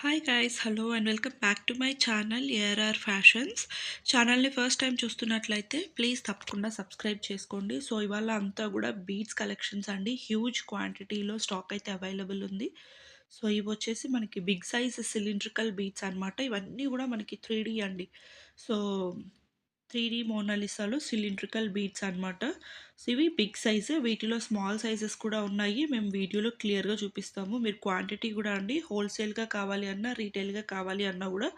Hi guys hello and welcome back to my channel ARR fashions. ఛానల్ని first time చూస్తున్నట్లయితే please తప్పకుండా subscribe చేసుకోండి. So ఇవాళ అంతా కూడా బీడ్స్ కలెక్షన్స్ అండి, హ్యూజ్ క్వాంటిటీలో స్టాక్ అయితే అవైలబుల్ ఉంది. సో ఇవి వచ్చేసి మనకి బిగ్ సైజ్ సిలిండ్రికల్ బీడ్స్ అనమాట. ఇవన్నీ కూడా మనకి 3D అండి. సో 3D మోనాలిసాలో సిలిండ్రికల్ బీడ్స్ అనమాట. సో ఇవి బిగ్ సైజు, వీటిలో స్మాల్ సైజెస్ కూడా ఉన్నాయి. మేము వీడియోలో క్లియర్గా చూపిస్తాము. మీరు క్వాంటిటీ కూడా అండి హోల్సేల్గా కావాలి అన్నా రీటైల్గా కావాలి అన్నా కూడా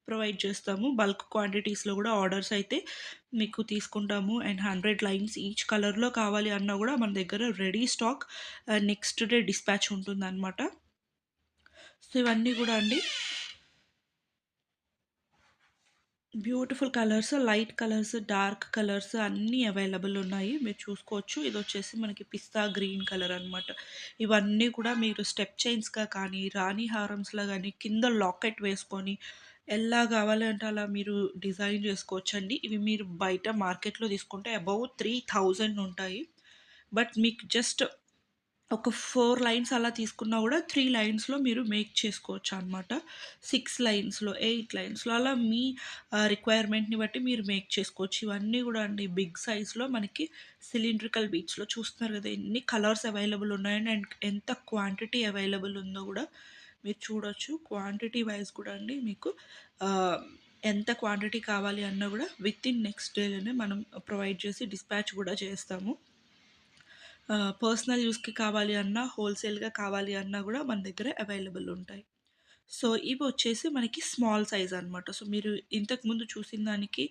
ప్రొవైడ్ చేస్తాము. బల్క్ క్వాంటిటీస్లో కూడా ఆర్డర్స్ అయితే మీకు తీసుకుంటాము. అండ్ 100 లైన్స్ ఈచ్ కలర్లో కావాలి అన్నా కూడా మన దగ్గర ready stock next day dispatch ఉంటుందన్నమాట. సో ఇవన్నీ కూడా అండి beautiful colours, light colours, dark colours అన్నీ అవైలబుల్ ఉన్నాయి. మీరు చూసుకోవచ్చు. ఇది వచ్చేసి మనకి పిస్తా గ్రీన్ కలర్ అనమాట. ఇవన్నీ కూడా మీరు స్టెప్ చైన్స్గా కానీ రాణి హారమ్స్లా కానీ కింద లాకెట్ వేసుకొని ఎలా కావాలంటే అలా మీరు డిజైన్ చేసుకోవచ్చండి. ఇవి మీరు బయట మార్కెట్లో తీసుకుంటే అబౌవ్ 3000 ఉంటాయి. బట్ మీకు జస్ట్ ఒక 4 లైన్స్ అలా తీసుకున్నా కూడా 3 లైన్స్‌లో మీరు మేక్ చేసుకోవచ్చు అనమాట. 6 లైన్స్‌లో, 8 లైన్స్‌లో అలా మీ రిక్వైర్మెంట్‌ని బట్టి మీరు మేక్ చేసుకోవచ్చు. ఇవన్నీ కూడా అండి బిగ్ సైజ్‌లో మనకి సిలిండ్రికల్ బీడ్స్‌లో చూస్తున్నారు కదా! ఎన్ని కలర్స్ అవైలబుల్ ఉన్నాయని అండ్ ఎంత క్వాంటిటీ అవైలబుల్ ఉందో కూడా మీరు చూడొచ్చు. క్వాంటిటీ వైస్ కూడా అండి మీకు ఆహ్, ఎంత క్వాంటిటీ కావాలి అన్నా కూడా వితిన్ నెక్స్ట్ డేలోనే మనం ప్రొవైడ్ చేసి డిస్పాచ్ కూడా చేస్తాము. పర్సనల్ యూస్‌కి కావాలి అన్నా, హోల్‌సేల్‌గా కావాలి అన్నా గూడా మన దగ్గర అవైలబుల్ ఉంటాయి. సో, ఇవొచ్చేసి మనకి స్మాల్ సైజ్ అనమాట. సో, మీరు ఇంతకుముందు చూసిన దానికి,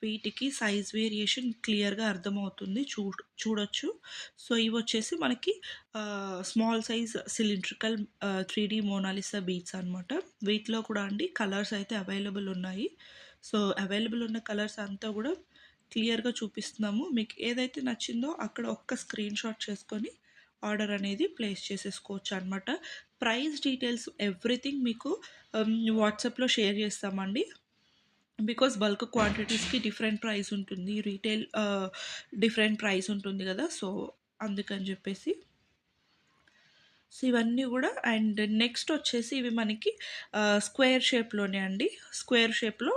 వీటికి సైజ్ వేరియేషన్ క్లియర్‌గా అర్థమవుతుంది. చూడొచ్చు. సో, ఇవొచ్చేసి మనకి small size cylindrical 3D Mona Lisa beads అనమాట. వీటిలో కూడా అండి కలర్స్ అయితే అవైలబుల్ ఉన్నాయి. సో, అవైలబుల్ ఉన్న కలర్స్ అంతా గూడా క్లియర్‌గా చూపిస్తున్నాము. మీకు ఏదైతే నచ్చిందో అక్కడ ఒక్క స్క్రీన్‌షాట్ చేసుకొని ఆర్డర్ అనేది ప్లేస్ చేసేసుకోవచ్చనమాట. ప్రైస్ డీటెయిల్స్ ఎవ్రీథింగ్ మీకు వాట్సాప్‌లో షేర్ చేస్తామండి. బికాజ్ బల్క్ క్వాంటిటీస్‌కి డిఫరెంట్ ప్రైస్ ఉంటుంది. రీటైల్ డిఫరెంట్ ప్రైస్ ఉంటుంది గదా! సో, అందుకని జెప్పేసి. సో, ఇవన్నీ గూడా అండ్ నెక్స్ట్ వచ్చేసి ఇవి మనకి స్క్వేర్ షేప్‌లోనే అండి. స్క్వేర్ షేప్‌లో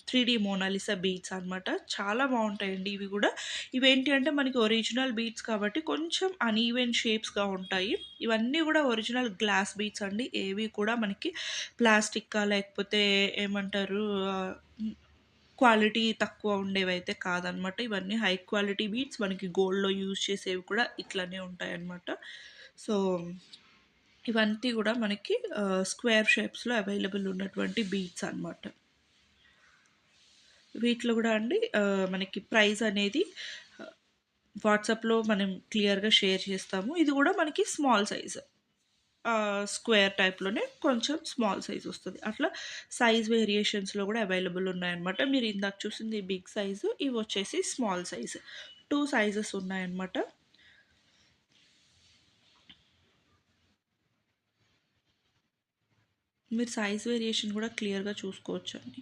3D మోనాలిసా బీడ్స్ అనమాట. చాలా బావుంటాయండి ఇవి గూడా. ఇవేంటి అంటే మనకి ఒరిజినల్ బీడ్స్ కాబట్టి కొంచెం అన్‌ఈవెన్ షేప్స్‌గా ఉంటాయి. ఇవన్నీ గూడా ఒరిజినల్ గ్లాస్ బీడ్స్ అండి. ఏవి కూడా మనకి ప్లాస్టిక్కా లేకపోతే ఏమంటారు హ్మ్, క్వాలిటీ తక్కువ ఉండేవైతే కాదనమాట. ఇవన్నీ హై క్వాలిటీ బీడ్స్. మనకి గోల్డ్‌లో యూజ్ చేసేవి కూడా ఇట్లనే ఉంటాయన్నమాట. సో, ఇవంతా గూడా మనకి స్క్వేర్ షేప్స్‌లో అవైలబుల్ ఉన్నటువంటి బీడ్స్ అనమాట. వీటిలో గూడా అండి మనకి ప్రైస్ అనేది ఆహ్, వాట్సాప్‌లో మనం క్లియర్‌గా షేర్ చేస్తాము. ఇది గూడా మనకి స్మాల్ సైజ్. స్క్వేర్ టైప్‌లోనే కొంచెం స్మాల్ సైజ్ వస్తది. అట్లా సైజ్ వేరియేషన్స్‌లో గూడా అవైలబుల్ ఉన్నాయన్నమాట. మీరు ఇందాక చూసింది బిగ్ సైజు, ఇవొచ్చేసి స్మాల్ సైజ్. 2 సైజెస్ ఉన్నాయన్నమాట. మీరు సైజ్ వేరియేషన్ గూడా క్లియర్‌గా చూసుకోవచ్చండి.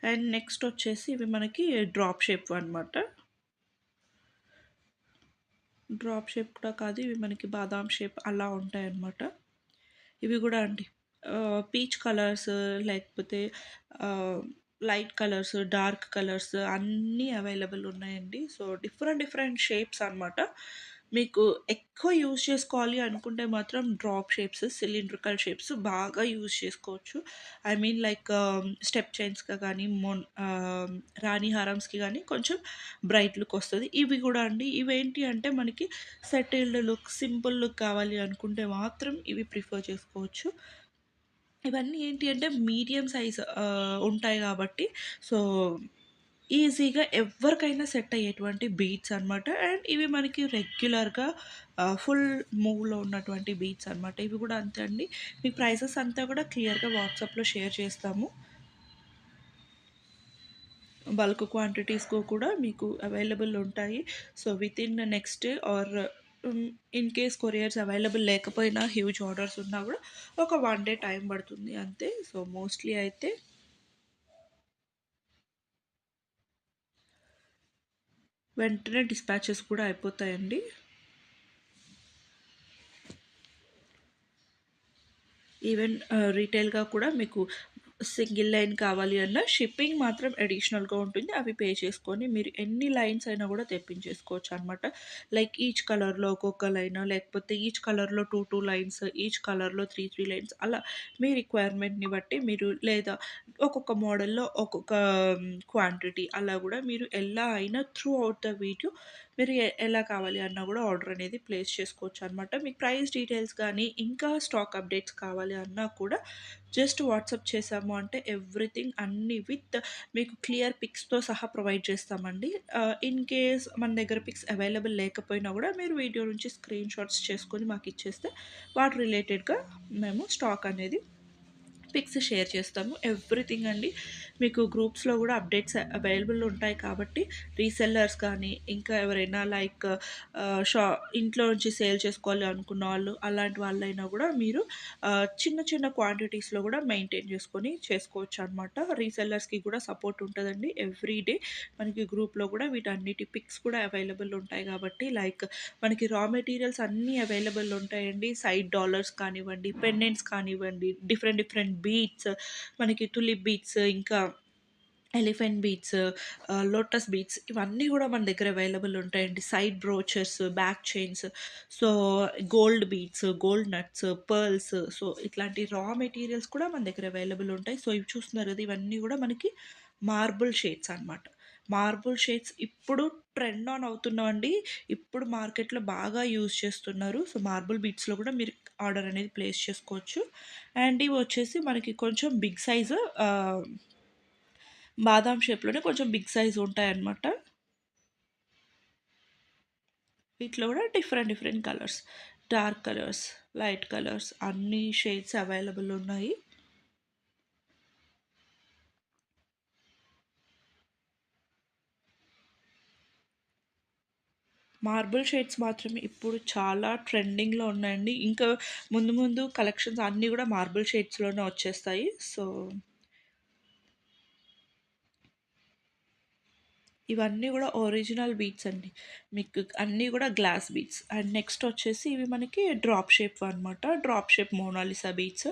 అండ్ నెక్స్ట్ వచ్చేసి ఇవి మనకి డ్రాప్ షేప్ అనమాట. డ్రాప్ షేప్ కూడా కాదు, ఇవి మనకి బాదాం షేప్ అలా ఉంటాయన్నమాట. ఇవి గూడా అండి పీచ్ కలర్స్ లేకపోతే ఆహ్, లైట్ కలర్స్, డార్క్ కలర్స్ అన్నీ అవైలబుల్ ఉన్నాయండి. సో, డిఫరెంట్ డిఫరెంట్ షేప్స్ అనమాట. మీకు ఎక్కువ యూజ్ చేసుకోవాలి అనుకుంటే మాత్రం డ్రాప్ షేప్స్, సిలిండ్రికల్ షేప్స్ బాగా యూజ్ చేసుకోవచ్చు. ఐ మీన్ లైక్ స్టెప్ చైన్స్‌గా కానీ, రాణి హారమ్స్‌కి గానీ కొంచెం బ్రైట్ లుక్ వస్తది. ఇవి గూడా అండి ఇవేంటి అంటే మనకి సెటిల్డ్ లుక్, సింపుల్ లుక్ కావాలి అనుకుంటే మాత్రం ఇవి ప్రిఫర్ చేసుకోవచ్చు. ఇవన్నీ ఏంటి అంటే మీడియం సైజ్ ఉంటాయి గాబట్టి సో, ఈజీగా ఎవ్వరికైనా సెట్ అయ్యేటువంటి బీట్స్ అనమాట. అండ్ ఇవి మనకి రెగ్యులర్‌గా ఫుల్ మూవ్‌లో ఉన్నటువంటి బీట్స్ అనమాట. ఇవి గూడా అంతే అండి. మీకు ప్రైసెస్ అంతా గూడా క్లియర్‌గా వాట్సాప్‌లో షేర్ చేస్తాము. బల్క్ క్వాంటిటీస్‌కు కూడా మీకు అవైలబుల్ ఉంటాయి. So, within next day or in case couriers available లేకపోయినా హ్యూజ్ ఆర్డర్స్ ఉన్నా గూడా ఒక 1 డే టైం పడుతుంది అంతే. సో, మోస్ట్‌లీ అయితే వెంటనే డిస్పాచెస్ కూడా అయిపోతాయండి. ఈవెన్ రీటైల్‌గా కూడా మీకు సింగిల్ లైన్ కావాలి అన్నా షిప్పింగ్ మాత్రం అడిషనల్‌గా ఉంటుంది. అవి పే చేసుకొని మీరు ఎన్ని లైన్స్ అయినా గూడా తెప్పించేసుకోవచ్చనమాట. లైక్ ఈచ్ కలర్‌లో ఒక్కొక్క లైన్ లేకపోతే ఈచ్ కలర్‌లో 2 లైన్స్, ఈచ్ కలర్‌లో 3 లైన్స్ అలా మీ రిక్వైర్మెంట్‌ని బట్టి మీరు లేదా ఒక్కొక్క మోడల్‌లో ఒక్కొక్క క్వాంటిటీ అలా గూడా మీరు ఎలా అయినా త్రూ ఔట్ ద వీడియో మీరు ఎలా కావాలి అన్నా గూడా ఆర్డర్ అనేది ప్లేస్ చేసుకోవచ్చనమాట. మీకు ప్రైస్ డీటెయిల్స్ గానీ, ఇంకా స్టాక్ అప్డేట్స్ కావాలి అన్నా కూడా జస్ట్ వాట్సాప్ చేశాము అంటే ఎవ్రీథింగ్ అన్నీ విత్ మీకు క్లియర్ పిక్స్‌తో సహా ప్రొవైడ్ చేస్తామండి. ఇన్ కేస్ మన దగ్గర పిక్స్ అవైలబుల్ లేకపోయినా గూడా మీరు వీడియో నుంచి స్క్రీన్ షాట్స్ చేసుకొని మాకిచ్చేస్తే వాటి రిలేటెడ్‌గా మేము స్టాక్ అనేది పిక్స్ షేర్ చేస్తాము. ఎవ్రీథింగ్ అండి. మీకు గ్రూప్స్‌లో గూడా అప్డేట్స్ అవైలబుల్ ఉంటాయి కాబట్టి రీసెల్లర్స్ కానీ, ఇంకా ఎవరైనా లైక్ షా ఇంట్లో నుంచి సేల్ చేసుకోవాలి అనుకున్న వాళ్ళు, అలాంటి వాళ్ళైనా గూడా మీరు చిన్న చిన్న క్వాంటిటీస్‌లో గూడా మెయింటైన్ చేసుకొని చేసుకోవచ్చనమాట. రీసెల్లర్స్‌కి కూడా సపోర్ట్ ఉంటదండి. ఎవ్రీ డే మనకి గ్రూప్‌లో గూడా వీటన్నిటి పిక్స్ కూడా అవైలబుల్ ఉంటాయి గాబట్టి లైక్ మనకి రా మెటీరియల్స్ అన్నీ అవైలబుల్ ఉంటాయండి. సైడ్ డాలర్స్ కానివ్వండి, పెండెంట్స్ కానివ్వండి, డిఫరెంట్ డిఫరెంట్ బీడ్స్ మనకి టులిప్ బీడ్స్, ఇంకా ఎలిఫెంట్ బీడ్స్, లోటస్ బీడ్స్ ఇవన్నీ గూడా మన దగ్గర అవైలబుల్ ఉంటాయండి. Side brooches, back chains, so gold beads, gold nuts, pearls, so ఇట్లాంటి రా మెటీరియల్స్ కూడా మన దగ్గర అవైలబుల్ ఉంటాయి. సో ఇవి చూస్తున్నారు గదా! ఇవన్నీ గూడా మనకి మార్బుల్ షేడ్స్ అనమాట. మార్బుల్ షేడ్స్ ఇప్పుడు ట్రెండ్ ఆన్ అవుతున్నావండి. ఇప్పుడు మార్కెట్‌లో బాగా యూజ్ చేస్తున్నారు. సో మార్బుల్ బీడ్స్‌లో గూడా మీరు ఆర్డర్ అనేది ప్లేస్ చేసుకోవచ్చు. అండ్ ఇవొచ్చేసి మనకి కొంచెం బిగ్ సైజు బాదాం షేప్‌లోనే కొంచెం బిగ్ సైజ్ ఉంటాయన్నమాట. వీటిలో గూడా different different colours, dark colours, light colours అన్ని షేడ్స్ అవైలబుల్ ఉన్నాయి. మార్బుల్ షేడ్స్ మాత్రం ఇప్పుడు చాలా ట్రెండింగ్‌లో ఉన్నాయండి. ఇంకా ముందు ముందు కలెక్షన్స్ అన్నీ గూడా మార్బుల్ షేడ్స్‌లోనే వచ్చేస్తాయి. సో ఇవన్నీ గూడా ఒరిజినల్ బీడ్స్ అండి. మీకు అన్నీ గూడా గ్లాస్ బీడ్స్. అండ్ నెక్స్ట్ వచ్చేసి ఇవి మనకి డ్రాప్ షేప్ అనమాట. Drop shape Mona Lisa beads.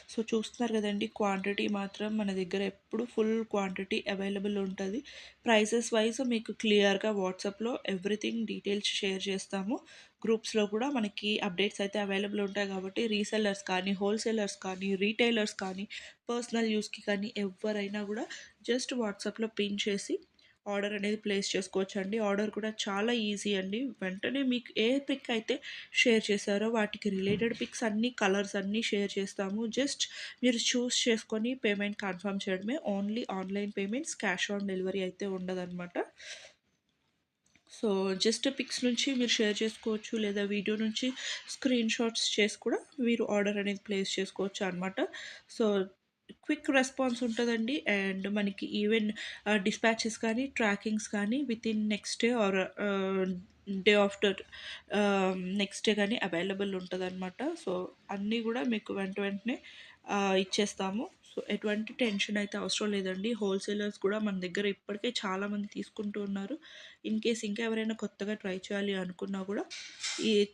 So, చూస్తున్నారు గదండీ! క్వాంటిటీ మాత్రం మన దగ్గర ఎప్పుడు ఫుల్ క్వాంటిటీ అవైలబుల్ ఉంటది. ప్రైసెస్ వైస్ మీకు క్లియర్‌గా వాట్సాప్‌లో ఎవ్రీథింగ్ డీటెయిల్స్ షేర్ చేస్తాము. గ్రూప్స్‌లో కూడా మనకి అప్డేట్స్ అయితే అవైలబుల్ ఉంటాయి కాబట్టి రీసెల్లర్స్ కానీ, హోల్‌సేలర్స్ కానీ, రీటైలర్స్ కానీ, పర్సనల్ యూజ్‌కి కానీ ఎవ్వరైనా గూడా జస్ట్ వాట్సాప్‌లో పిన్ చేసి ఆర్డర్ అనేది ప్లేస్ చేసుకోవచ్చండి. ఆర్డర్ కూడా చాలా ఈజీ అండి. వెంటనే మీకు ఏ పిక్ అయితే షేర్ చేశారో వాటికి రిలేటెడ్ పిక్స్ అన్నీ, కలర్స్ అన్నీ షేర్ చేస్తాము. జస్ట్ మీరు చూస్ చేసుకొని పేమెంట్ కన్ఫర్మ్ చేయడమే. Only online payments, cash on delivery అయితే ఉండదనమాట. సో, జస్ట్ పిక్స్ నుంచి మీరు షేర్ చేసుకోవచ్చు. లేదా వీడియో నుంచి స్క్రీన్ షాట్స్ చేసి కూడా మీరు ఆర్డర్ అనేది ప్లేస్ చేసుకోవచ్చు అనమాట. సో, క్విక్ రెస్పాన్స్ ఉంటదండి. అండ్ మనకి ఈవెన్ డిస్పాచెస్ కానీ, ట్రాకింగ్స్ కానీ within next day or day after next day గానీ అవైలబుల్ ఉంటదనమాట. సో, అన్నీ గూడా మీకు వెంటనే ఇచ్చేస్తాము. సో, ఎటువంటి టెన్షన్ అయితే అవసరం లేదండి. హోల్‌సేలర్స్ కూడా మన దగ్గర ఇప్పటికే చాలామంది తీసుకుంటూ ఉన్నారు. ఇన్ కేస్ ఇంకా ఎవరైనా కొత్తగా ట్రై చేయాలి అనుకున్నా గూడా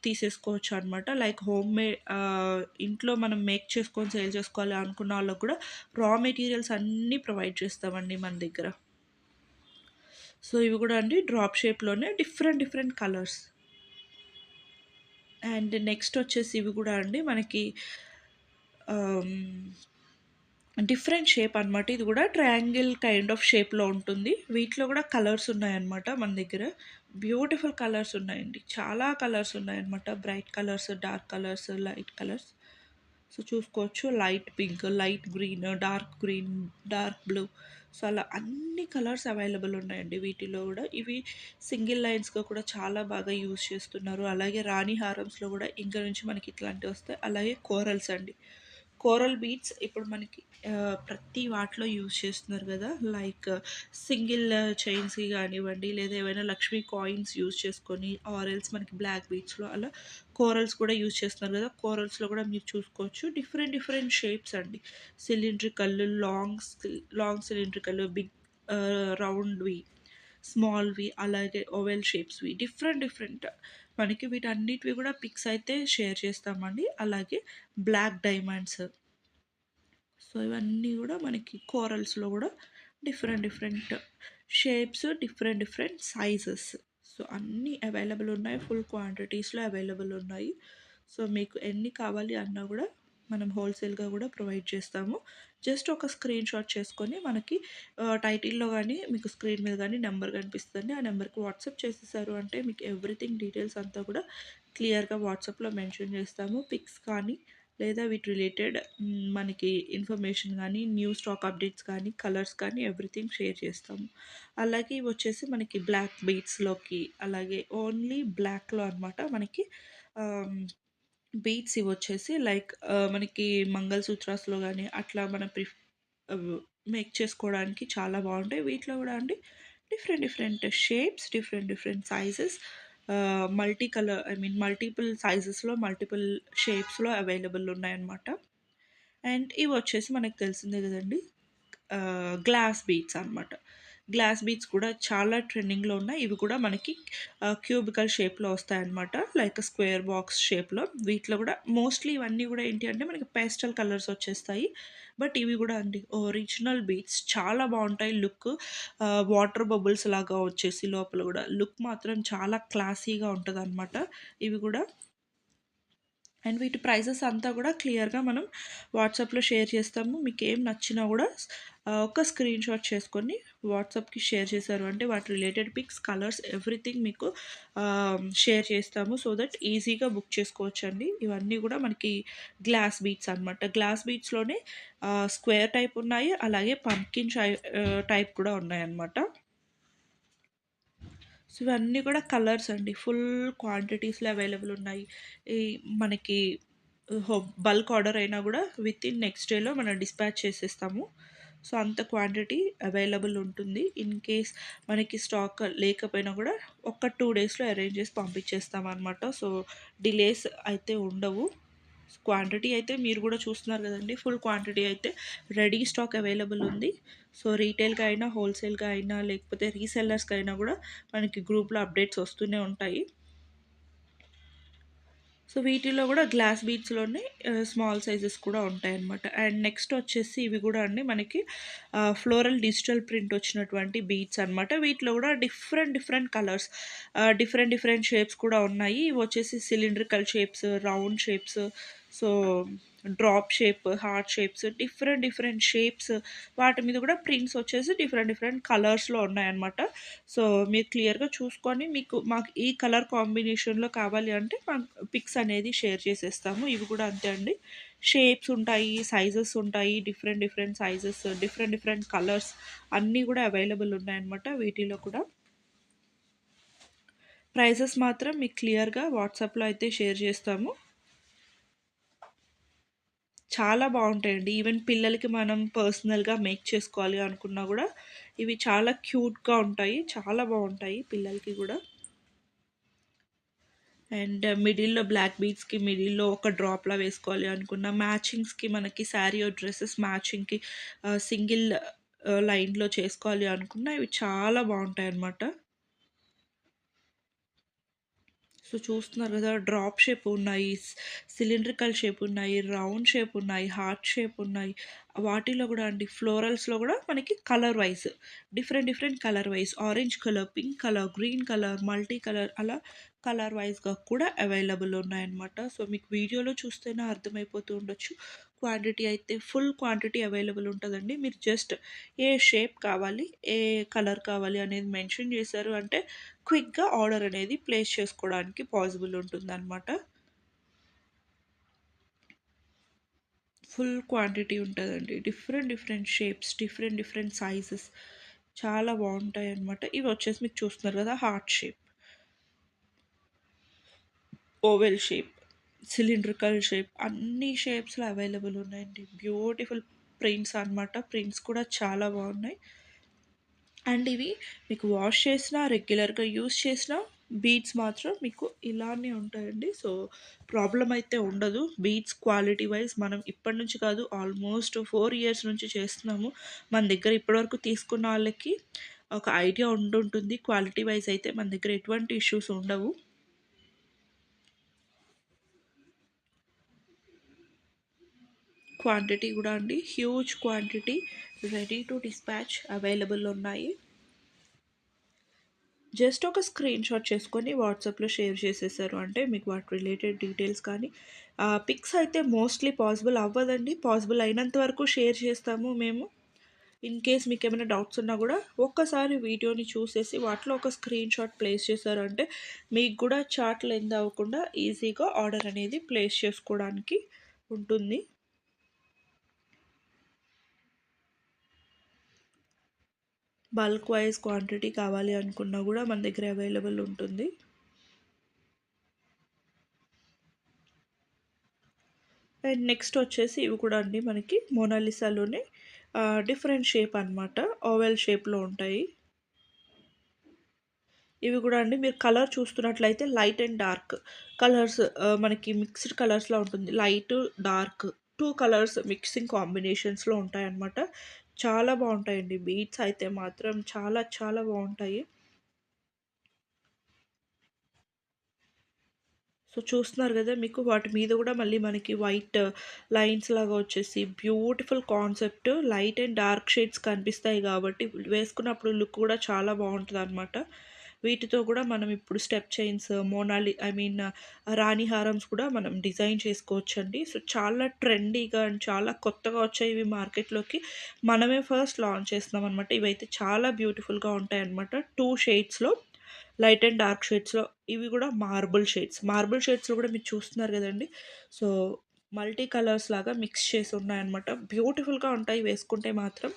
తీసేసుకోవచ్చు అనమాట. లైక్ ఇంట్లో మనం మేక్ చేసుకొని సేల్ చేసుకోవాలి అనుకున్న వాళ్ళకి కూడా రా మెటీరియల్స్ అన్నీ ప్రొవైడ్ చేస్తామండి మన దగ్గర. సో, ఇవి గూడా అండి డ్రాప్ షేప్‌లోనే different different colours. And next వచ్చేసి ఇవి గూడా అండి మనకి ఆహ్, డిఫరెంట్ షేప్ అనమాట. ఇది గూడా ట్రయాంగిల్ కైండ్ ఆఫ్ షేప్‌లో ఉంటుంది. వీటిలో గూడా కలర్స్ ఉన్నాయన్నమాట మన దగ్గర. బ్యూటిఫుల్ కలర్స్ ఉన్నాయండి. చాలా కలర్స్ ఉన్నాయన్నమాట. Bright colours, dark colours, light colours. So, చూసుకోవచ్చు. Light pink, light green, dark green, dark blue. So, అలా అన్ని కలర్స్ అవైలబుల్ ఉన్నాయండి వీటిలో గూడా. ఇవి సింగిల్ లైన్స్‌గా కూడా చాలా బాగా యూజ్ చేస్తున్నారు. అలాగే రాణి హారమ్స్‌లో గూడా ఇంక నుంచి మనకి ఇట్లాంటివొస్తాయి. అలాగే కోరల్స్ అండి. కోరల్ బీడ్స్ ఇప్పుడు మనకి ప్రతి వాటిలో యూజ్ చేస్తున్నారు గదా! లైక్ సింగిల్ చైన్స్‌కి గానివ్వండి, లేదా ఏవైనా లక్ష్మీ కాయిన్స్ యూజ్ చేసుకొని ఆర్ ఎల్స్ మనకి బ్లాక్ బీడ్స్‌లో అలా కోరల్స్ కూడా యూజ్ చేస్తున్నారు గదా! కోరల్స్‌లో గూడా మీరు చూసుకోవచ్చు. డిఫరెంట్ డిఫరెంట్ షేప్స్ అండి. సిలిండ్రికల్, లాంగ్ సిలిండ్రికల్, బిగ్ రౌండ్‌వి, స్మాల్‌వి, అలాగే ఓవెల్ షేప్స్‌వి డిఫరెంట్ డిఫరెంట్ మనకి వీటన్నిటివి గూడా పిక్స్ అయితే షేర్ చేస్తామండి. అలాగే బ్లాక్ డైమండ్స్. సో, ఇవన్నీ గూడా మనకి కోరల్స్‌లో గూడా different different shapes, different different sizes. So, అన్నీ అవైలబుల్ ఉన్నాయి. ఫుల్ క్వాంటిటీస్‌లో అవైలబుల్ ఉన్నాయి. సో, మీకు ఎన్ని కావాలి అన్నా గూడా మనం హోల్‌సేల్‌గా గూడా ప్రొవైడ్ చేస్తాము. జస్ట్ ఒక స్క్రీన్ షాట్ చేసుకొని మనకి టైటిల్‌లో గానీ, మీకు స్క్రీన్ మీద గానీ నంబర్ కనిపిస్తదండి. ఆ నంబర్‌కి వాట్సాప్ చేసేసారు అంటే మీకు ఎవ్రీథింగ్ డీటెయిల్స్ అంతా కూడా క్లియర్‌గా వాట్సాప్‌లో మెన్షన్ చేస్తాము. పిక్స్ కానీ లేదా వీటి రిలేటెడ్ మనకి ఇన్ఫర్మేషన్ గానీ, న్యూ స్టాక్ అప్డేట్స్ కానీ, కలర్స్ కానీ ఎవ్రీథింగ్ షేర్ చేస్తాము. అలాగే ఇవొచ్చేసి మనకి బ్లాక్ బీడ్స్‌లోకి అలాగే ఓన్లీ బ్లాక్‌లో అనమాట మనకి ఆహ్, బీడ్స్ ఇవొచ్చేసి లైక్ మనకి మంగళసూత్రాస్‌లో గానీ అట్లా మనం ఆహ్, మేక్ చేసుకోవడానికి చాలా బావుంటాయి. వీటిలో గూడా అండి different different shapes, different different sizes multi colour I mean multiple సైజెస్‌లో, మల్టిపుల్ షేప్స్‌లో అవైలబుల్ ఉన్నాయన్నమాట. అండ్ ఇవొచ్చేసి మనకు తెలిసిందే గదండీ! గ్లాస్ బీడ్స్ అనమాట. గ్లాస్ బీడ్స్ కూడా చాలా ట్రెండింగ్‌లో ఉన్నాయి. ఇవి కూడా మనకి క్యూబికల్ షేప్‌లో వస్తాయన్నమాట. లైక్ స్క్వేర్ బాక్స్ షేప్‌లో. వీటిలో కూడా మోస్ట్‌లీ ఇవన్నీ కూడా ఏంటి అంటే మనకి పేస్టల్ కలర్స్ వచ్చేస్తాయి. బట్ ఇవి కూడా అండి ఒరిజినల్ బీడ్స్ చాలా బావుంటాయి లుక్. వాటర్ బబుల్స్ లాగా వచ్చేసి లోపల కూడా లుక్ మాత్రం చాలా క్లాసీగా ఉంటదనమాట. ఇవి కూడా అండ్ వీటి ప్రైజెస్ అంతా కూడా క్లియర్‌గా మనం వాట్సాప్‌లో షేర్ చేస్తాము. మీకేం నచ్చినా గూడా ఒక స్క్రీన్ షాట్ చేసుకొని వాట్సాప్‌కి షేర్ చేశారు అంటే వాటి రిలేటెడ్ పిక్స్, కలర్స్ ఎవ్రీథింగ్ మీకు షేర్ చేస్తాము. సో దట్ ఈజీగా బుక్ చేసుకోవచ్చండి. ఇవన్నీ గూడా మనకి గ్లాస్ బీడ్స్ అనమాట. గ్లాస్ బీడ్స్‌లోనే స్క్వేర్ టైప్ ఉన్నాయి. అలాగే పంకిన్ టైప్ కూడా ఉన్నాయన్నమాట. సో, ఇవన్నీ కూడా కలర్స్ అండి. ఫుల్ క్వాంటిటీస్‌లో అవైలబుల్ ఉన్నాయి. ఈ మనకి హో బల్క్ ఆర్డర్ అయినా గూడా వితిన్ నెక్స్ట్ డేలో మనం డిస్పాచ్ చేసేస్తాము. సో, అంత క్వాంటిటీ అవైలబుల్ ఉంటుంది. ఇన్ కేస్ మనకి స్టాక్ లేకపోయినా గూడా ఒక 2 డేస్‌లో అరేంజ్ చేసి పంపించేస్తామనమాట. సో, డిలేస్ అయితే ఉండవు. క్వాంటిటీ అయితే మీరు గూడా చూస్తున్నారు గదండీ! ఫుల్ క్వాంటిటీ అయితే రెడీ స్టాక్ అవైలబుల్ ఉంది. సో, రీటైల్‌గా అయినా, హోల్‌సేల్‌గా అయినా లేకపోతే రీసెల్లర్స్‌కైనా గూడా మనకి గ్రూప్‌లో అప్డేట్స్ వస్తూనే ఉంటాయి. సో, వీటిలో గూడా గ్లాస్ బీడ్స్‌లోనే స్మాల్ సైజెస్ కూడా ఉంటాయన్నమాట. అండ్ నెక్స్ట్ వచ్చేసి ఇవి గూడా అండి మనకి ఫ్లోరల్ డిజిటల్ ప్రింట్ వచ్చినటువంటి బీడ్స్ అనమాట. వీటిలో గూడా different different colours different different shapes కూడా ఉన్నాయి. ఇవొచ్చేసి cylindrical shapes, round shapes, so, drop shape, heart shapes different different shapes వాటి మీద గూడా ప్రింట్స్ వచ్చేసి డిఫరెంట్ డిఫరెంట్ కలర్స్‌లో ఉన్నాయన్నమాట. సో, మీరు క్లియర్‌గా చూసుకొని మీకు మాకు ఈ కలర్ కాంబినేషన్‌లో కావాలి అంటే పిక్స్ అనేది షేర్ చేసేస్తాము. ఇవి కూడా అంతే అండి. షేప్స్ ఉంటాయి, సైజెస్ ఉంటాయి. Different different sizes, different different colours అన్నీ కూడా అవైలబుల్ ఉన్నాయన్నమాట వీటిలో కూడా. ప్రైజెస్ మాత్రం మీకు క్లియర్‌గా వాట్సాప్‌లో అయితే షేర్ చేస్తాము. చాలా బావుంటాయండి. ఈవెన్ పిల్లలకి మనం పర్సనల్‌గా మేక్ చేసుకోవాలి అనుకున్నా గూడా ఇవి చాలా క్యూట్‌గా ఉంటాయి. చాలా బావుంటాయి పిల్లలకి గూడా. అండ్ మిడిల్‌లో బ్లాక్ బీడ్స్‌కి మిడిల్‌లో ఒక డ్రాప్‌లా వేసుకోవాలి అనుకున్న, మ్యాచింగ్స్‌కి మనకి శారీ ఆర్ డ్రెసెస్ మ్యాచింగ్‌కి సింగిల్ లైన్‌లో చేసుకోవాలి అనుకున్న ఇవి చాలా బావుంటాయన్నమాట. సో, చూస్తున్నారు గదా! డ్రాప్ షేప్ ఉన్నాయి, సిలిండ్రికల్ షేప్ ఉన్నాయి, రౌండ్ షేప్ ఉన్నాయి, హార్ట్ షేప్ ఉన్నాయి. వాటిలో గూడా అండి ఫ్లోరల్స్‌లో గూడా మనకి colour wise different different colour wise orange colour, pink colour, green colour, multi colour అలా కలర్ వైస్‌గా కూడా అవైలబుల్ ఉన్నాయన్నమాట. సో, మీకు వీడియోలో చూస్తేనే అర్థమైపోతూ ఉండొచ్చు. క్వాంటిటీ అయితే ఫుల్ క్వాంటిటీ అవైలబుల్ ఉంటదండి. మీరు జస్ట్ ఏ షేప్ కావాలి, ఏ కలర్ కావాలి అనేది మెన్షన్ చేశారు అంటే క్విక్‌గా ఆర్డర్ అనేది ప్లేస్ చేసుకోవడానికి పాసిబుల్ ఉంటుందనమాట. ఫుల్ క్వాంటిటీ ఉంటదండి. Different different shapes, different different sizes చాలా బావుంటాయనమాట. ఇవొచ్చేసి మీకు చూస్తున్నారు గదా! Heart shape, oval shape, cylindrical shape అన్ని షేప్స్‌లో అవైలబుల్ ఉన్నాయండి. బ్యూటిఫుల్ ప్రింట్స్ అనమాట. ప్రింట్స్ కూడా చాలా బావున్నాయి. అండ్ ఇవి మీకు వాష్ చేసినా, రెగ్యులర్‌గా యూజ్ చేసినా బీడ్స్ మాత్రం మీకు ఇలానే ఉంటాయండి. సో, ప్రాబ్లమ్ అయితే ఉండదు. బీడ్స్ క్వాలిటీ వైస్ మనం ఇప్పటి నుంచి కాదు ఆల్మోస్ట్ 4 ఇయర్స్ నుంచి చేస్తున్నాము. మన దగ్గర ఇప్పటివరకు తీసుకున్న వాళ్ళకి ఒక ఐడియా ఉండుంటుంది. క్వాలిటీ వైస్ అయితే మన దగ్గర ఎటువంటి ఇష్యూస్ ఉండవు. క్వాంటిటీ కూడా అండి huge quantity ready to dispatch available ఉన్నాయి. జస్ట్ ఒక స్క్రీన్ షాట్ చేసుకొని వాట్సాప్లో షేర్ చేసేసారు అంటే మీకు వాటి రిలేటెడ్ డీటెయిల్స్ కానీ పిక్స్ అయితే మోస్ట్లీ పాసిబుల్ అవ్వదండి. పాసిబుల్ అయినంత వరకు షేర్ చేస్తాము మేము. ఇన్ కేస్ మీకు ఏమైనా డౌట్స్ ఉన్నా కూడా ఒక్కసారి వీడియోని చూసేసి వాటిలో ఒక స్క్రీన్ షాట్ ప్లేస్ చేశారంటే మీకు కూడా చాట్ లెంత్ అవ్వకుండా ఈజీగా ఆర్డర్ అనేది ప్లేస్ చేసుకోవడానికి ఉంటుంది. బల్క్ వైజ్ క్వాంటిటీ కావాలి అనుకున్నా కూడా మన దగ్గర అవైలబుల్ ఉంటుంది. అండ్ నెక్స్ట్ వచ్చేసి ఇవి కూడా అండి మనకి మోనాలిసాలోనే డిఫరెంట్ షేప్ అనమాట, ఓవెల్ షేప్లో ఉంటాయి. ఇవి కూడా అండి మీరు కలర్ చూస్తున్నట్లయితే లైట్ అండ్ డార్క్ కలర్స్ మనకి మిక్స్డ్ కలర్స్లో ఉంటుంది. Light dark two colours mixing కాంబినేషన్స్లో ఉంటాయన్నమాట. చాలా బాగుంటాయండి బీట్స్ అయితే మాత్రం చాలా చాలా బాగుంటాయి. సో చూస్తున్నారు కదా మీకు వాటి మీద కూడా మళ్ళీ మనకి వైట్ లైన్స్ లాగా వచ్చేసి beautiful concept light and dark shades కనిపిస్తాయి కాబట్టి వేసుకున్నప్పుడు లుక్ కూడా చాలా బాగుంటుంది అనమాట. వీటితో కూడా మనం ఇప్పుడు స్టెప్ చైన్స్ మోనాలి ఐ మీన్ రాణి హారమ్స్ కూడా మనం డిజైన్ చేసుకోవచ్చండి. సో చాలా ట్రెండీగా అండ్ చాలా కొత్తగా వచ్చాయి ఇవి మార్కెట్లోకి. మనమే ఫస్ట్ లాంచ్ చేస్తున్నాం అనమాట. ఇవైతే చాలా బ్యూటిఫుల్గా ఉంటాయి అనమాట. టూ షేడ్స్లో లైట్ అండ్ డార్క్ షేడ్స్‌లో ఇవి గూడా మార్బుల్ షేడ్స్‌లో గూడా మీరు చూస్తున్నారు గదండీ! సో, మల్టీ కలర్స్ లాగా మిక్స్ చేసి ఉన్నాయన్నమాట. బ్యూటిఫుల్‌గా ఉంటాయి వేసుకుంటే మాత్రం.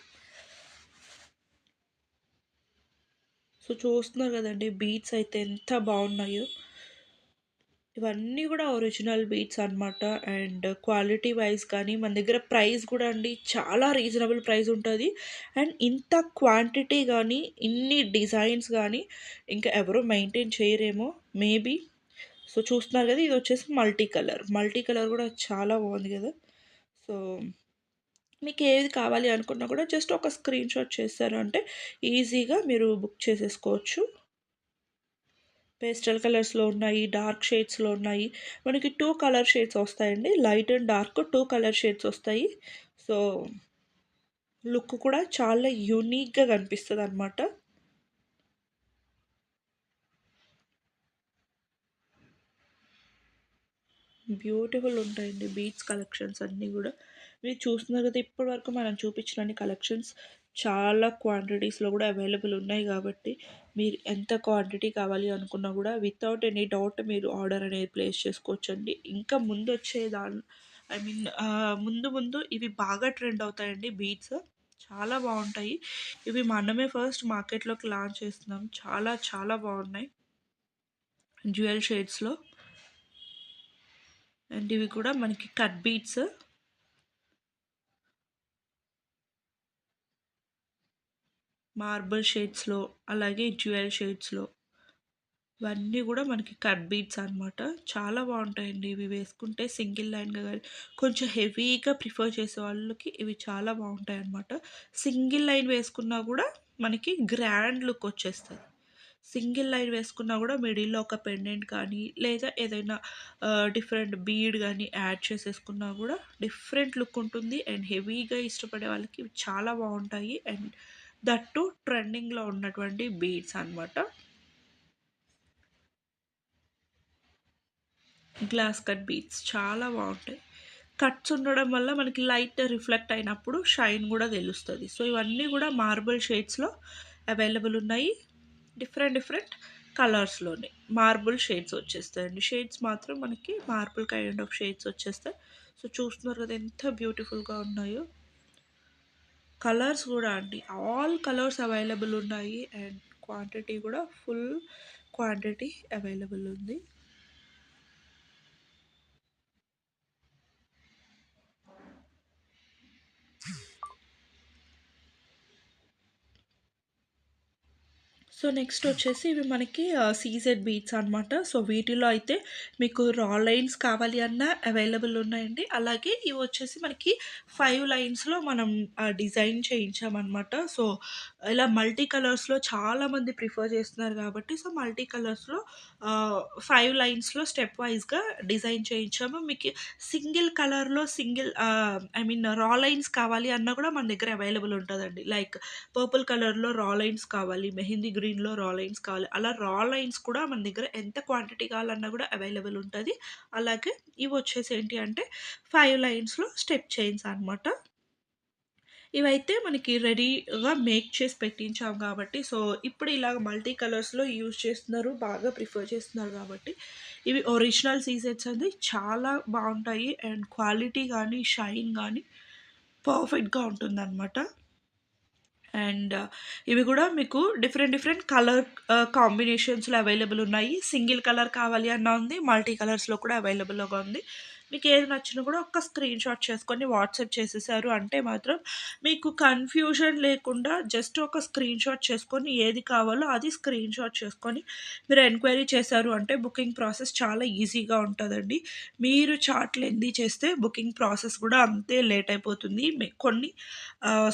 సో, చూస్తున్నారు గదండీ! బీడ్స్ అయితే ఎంత బావున్నాయో. ఇవన్నీ గూడా ఒరిజినల్ బీడ్స్ అన్నమాట. అండ్ క్వాలిటీ వైస్ కానీ మన దగ్గర ప్రైస్ గూడా అండి చాలా రీజనబుల్ ప్రైస్ ఉంటది. అండ్ ఇంత క్వాంటిటీ గానీ, ఇన్ని డిజైన్స్ గానీ ఇంకా ఎవరు మెయింటైన్ చేయరేమో మేబీ. సో, చూస్తున్నారు గదా! ఇదొచ్చేసి మల్టీ కలర్. మల్టీ కలర్ గూడా చాలా బావుంది గదా! సో, మీకేది కావాలి అనుకున్నా కూడా జస్ట్ ఒక స్క్రీన్ షాట్ చేశారు అంటే ఈజీగా మీరు బుక్ చేసేసుకోవచ్చు. పేస్టల్ కలర్స్‌లో ఉన్నాయి, డార్క్ షేడ్స్‌లో ఉన్నాయి. మనకి 2 కలర్ షేడ్స్ వస్తాయండి. Light and dark 2 colour shades వస్తాయి. సో, లుక్ కూడా చాలా యూనిక్‌గా కనిపిస్తదనమాట. బ్యూటిఫుల్ ఉంటాయండి బీడ్స్ కలెక్షన్స్ అన్నీ గూడా. మీరు చూస్తున్నారు కదా! ఇప్పటివరకు మనం చూపించినన్ని కలెక్షన్స్ చాలా క్వాంటిటీస్‌లో గూడా అవైలబుల్ ఉన్నాయి గాబట్టి, మీరు ఎంత క్వాంటిటీ కావాలి అనుకున్నా గూడా వితౌట్ ఎనీ డౌట్ మీరు ఆర్డర్ అనేది ప్లేస్ చేసుకోవచ్చండి. ఇంకా ముందొచ్చే ఐ మీన్ ముందు ముందు ఇవి బాగా ట్రెండ్ అవుతాయండి బీడ్స్. చాలా బావుంటాయి. ఇవి మనమే ఫస్ట్ మార్కెట్‌లోకి లాంచ్ చేస్తున్నాం. చాలా చాలా బావున్నాయి. డ్యూయల్ షేడ్స్‌లో. అండ్ ఇవి కూడా మనకి కట్ బీట్స్. మార్బుల్ షేడ్స్‌లో, అలాగే డ్యూయల్ షేడ్స్‌లో ఇవన్నీ గూడా మనకి కట్ బీట్స్ అనమాట. చాలా బావుంటాయండి ఇవి వేసుకుంటే సింగిల్ లైన్‌గా గాని, కొంచెం హెవీగా ప్రిఫర్ చేసే వాళ్ళకి ఇవి చాలా బావుంటాయన్నమాట. సింగిల్ లైన్ వేసుకున్నా గూడా మనకి గ్రాండ్ లుక్ వచ్చేస్తది. సింగిల్ లైన్ వేసుకున్నా గూడా మిడిల్‌లో ఒక పెండెంట్ కానీ, లేదా ఏదైనా డిఫరెంట్ బీడ్ గానీ యాడ్ చేసేసుకున్నా గూడా డిఫరెంట్ లుక్ ఉంటుంది. అండ్ హెవీగా ఇష్టపడే వాళ్ళకి ఇవి చాలా బావుంటాయి. అండ్ దట్ టూ ట్రెండింగ్‌లో ఉన్నటువంటి బీడ్స్ అనమాట. గ్లాస్ కట్ బీడ్స్ చాలా బావుంటాయి. కట్స్ ఉండడం వల్ల మనకి లైట్ రిఫ్లెక్ట్ అయినప్పుడు షైన్ గూడా తెలుస్తది. సో, ఇవన్నీ గూడా మార్బుల్ షేడ్స్‌లో అవైలబుల్ ఉన్నాయి. డిఫరెంట్ డిఫరెంట్ కలర్స్‌లోనే మార్బుల్ షేడ్స్ వచ్చేస్తాయండి. షేడ్స్ మాత్రం మనకి మార్బుల్ కైండ్ ఆఫ్ షేడ్స్ వచ్చేస్తాయి. సో, చూస్తున్నారు కదా ఎంత బ్యూటిఫుల్‌గా ఉన్నాయో. కలర్స్ గూడా అండి ఆల్ కలర్స్ అవైలబుల్ ఉన్నాయి. అండ్ క్వాంటిటీ గూడా ఫుల్ క్వాంటిటీ అవైలబుల్ ఉంది. సో నెక్స్ట్ వచ్చేసి ఇవి మనకి సీజెడ్ బీట్స్ అనమాట. సో వీటిలో అయితే మీకు రా లైన్స్ కావాలి అన్నా అవైలబుల్ ఉన్నాయండి. అలాగే ఇవి వచ్చేసి మనకి 5 లైన్స్‌లో మనం డిజైన్ చేయించామనమాట. సో ఇలా మల్టీ కలర్స్‌లో చాలామంది ప్రిఫర్ చేస్తున్నారు కాబట్టి సో మల్టీ కలర్స్‌లో 5 లైన్స్‌లో స్టెప్ వైస్‌గా డిజైన్ చేయించాము. మీకు సింగిల్ కలర్‌లో ఐ మీన్ రా లైన్స్ కావాలి అన్నా కూడా మన దగ్గర అవైలబుల్ ఉంటదండి. లైక్ పర్పుల్ కలర్‌లో రా లైన్స్ కావాలి, మెహందీ గ్రీన్‌లో రా లైన్స్ కావాలి. అలా రా లైన్స్ కూడా మన దగ్గర ఎంత క్వాంటిటీ కావాలన్నా కూడా అవైలబుల్ ఉంటది. అలాగే ఇవొచ్చేసి ఏంటి అంటే 5 లైన్స్‌లో స్టెప్ చైన్స్ అనమాట. ఇవైతే మనకి రెడీగా మేక్ చేసి పెట్టించాం కాబట్టి, సో ఇప్పుడు ఇలాగ మల్టీ కలర్స్‌లో యూజ్ చేస్తున్నారు. బాగా ప్రిఫర్ చేస్తున్నారు కాబట్టి, ఇవి ఒరిజినల్ సీజెడ్స్ అండి. చాలా బావుంటాయి అండ్ క్వాలిటీ గానీ, షైన్ గానీ పర్ఫెక్ట్‌గా ఉంటుందనమాట. అండ్ ఇవి గూడా మీకు డిఫరెంట్ డిఫరెంట్ కలర్ కాంబినేషన్స్‌లో అవైలబుల్ ఉన్నాయి. సింగిల్ కలర్ కావాలి అన్నా ఉంది. మల్టీ కలర్స్‌లో కూడా అవైలబుల్‌గా ఉంది. మీకేది నచ్చినా కూడా ఒక్క స్క్రీన్ షాట్ చేసుకొని వాట్సాప్ చేసేసారు అంటే మాత్రం మీకు కన్‌ఫ్యూజన్ లేకుండా జస్ట్ ఒక స్క్రీన్ షాట్ చేసుకొని ఏది కావాలో అది స్క్రీన్ షాట్ చేసుకొని మీరు ఎంక్వైరీ చేశారు అంటే బుకింగ్ ప్రాసెస్ చాలా ఈజీగా ఉంటదండి. మీరు చార్ట్ లెంతీ చేస్తే బుకింగ్ ప్రాసెస్ కూడా అంతే లేట్ అయిపోతుంది. కొన్ని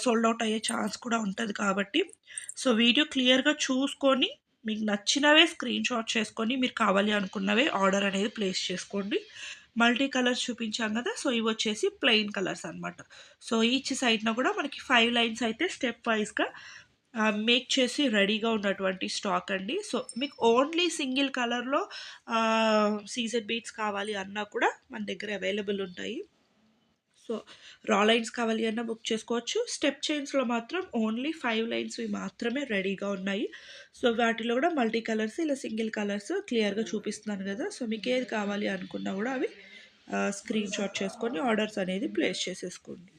సోల్డ్ ఔట్ అయ్యే ఛాన్స్ కూడా ఉంటది కాబట్టి, సో వీడియో క్లియర్‌గా చూసుకొని, మీకు నచ్చినవే స్క్రీన్ షాట్ చేసుకొని, మీరు కావాలి అనుకున్నవే ఆర్డర్ అనేది ప్లేస్ చేసుకోండి. మల్టీ కలర్స్ చూపించాం గదా! సో ఇవొచ్చేసి ప్లెయిన్ కలర్స్ అనమాట. సో ఈచ్ సైడ్‌న గూడా మనకి 5 లైన్స్ అయితే స్టెప్ వైస్‌గా మేక్ చేసి రెడీగా ఉన్నటువంటి స్టాక్ అండి. సో మీకు ఓన్లీ సింగిల్ కలర్‌లో సీజెడ్ బీడ్స్ కావాలి అన్నా కూడా మన దగ్గర అవైలబుల్ ఉంటాయి. సో, రా లైన్స్ కావాలి అన్నా బుక్ చేసుకోవచ్చు. స్టెప్ చైన్స్‌లో మాత్రం ఓన్లీ 5 లైన్స్‌వి మాత్రమే రెడీగా ఉన్నాయి. సో, వాటిలో గూడా మల్టీ కలర్స్, ఇలా సింగిల్ కలర్స్ క్లియర్‌గా చూపిస్తున్నాను గదా! సో, మీకేది కావాలి అనుకున్నా గూడా అవి స్క్రీన్ షాట్ చేసుకొని ఆర్డర్స్ అనేది ప్లేస్ చేసేసుకోండి.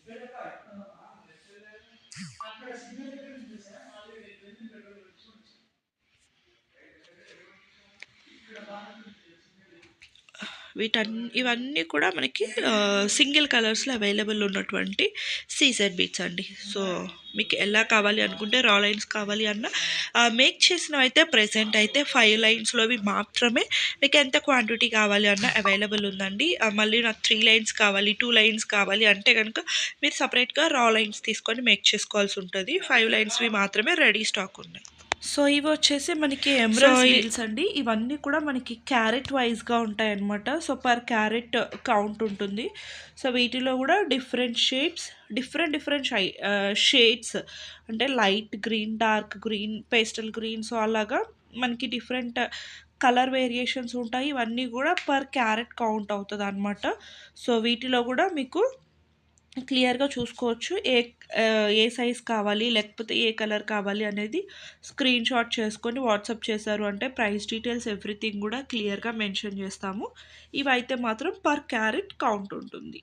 ఇవన్నీ కూడా మనకి సింగిల్ కలర్స్‌లో అవైలబుల్ ఉన్నటువంటి సీజెడ్ బీడ్స్ అండి. సో, మీకు ఎలా కావాలి అనుకుంటే రా లైన్స్ కావాలి అన్నా మేక్ చేసినవైతే ప్రెజెంట్ అయితే 5 లైన్స్‌లోవి మాత్రమే మీకు ఎంత క్వాంటిటీ కావాలి అన్నా అవైలబుల్ ఉందండి. మళ్ళీ నాకు 3 లైన్స్ కావాలి, 2 లైన్స్ కావాలి అంటే గనుక మీరు సెపరేట్‌గా రా లైన్స్ తీసుకొని మేక్ చేసుకోవాల్సి ఉంటది. 5 లైన్స్‌వి మాత్రమే రెడీ స్టాక్ ఉన్నాయి. సో, ఇవొచ్చేసి మనకి ఎమరల్డ్స్ డీల్స్ అండి. ఇవన్నీ కూడా మనకి క్యారెట్ వైస్‌గా ఉంటాయన్నమాట. సో, పర్ క్యారెట్ కౌంట్ ఉంటుంది. సో, వీటిలో గూడా డిఫరెంట్ షేప్స్, డిఫరెంట్ షేడ్స్ అంటే light green, dark green, pastel green so, అలాగా మనకి డిఫరెంట్ కలర్ వేరియేషన్స్ ఉంటాయి. ఇవన్నీ గూడా పర్ క్యారెట్ కౌంట్ అవుతదనమాట. సో, వీటిలో గూడా మీకు క్లియర్‌గా చూసుకోవచ్చు. ఏ సైజ్ కావాలి, లేకపోతే ఏ కలర్ కావాలి అనేది స్క్రీన్ షాట్ చేసుకొని వాట్సాప్ చేశారు అంటే ప్రైస్ డీటెయిల్స్ ఎవ్రీథింగ్ గూడా క్లియర్‌గా మెన్షన్ చేస్తాము. ఇవైతే మాత్రం పర్ క్యారెట్ కౌంట్ ఉంటుంది.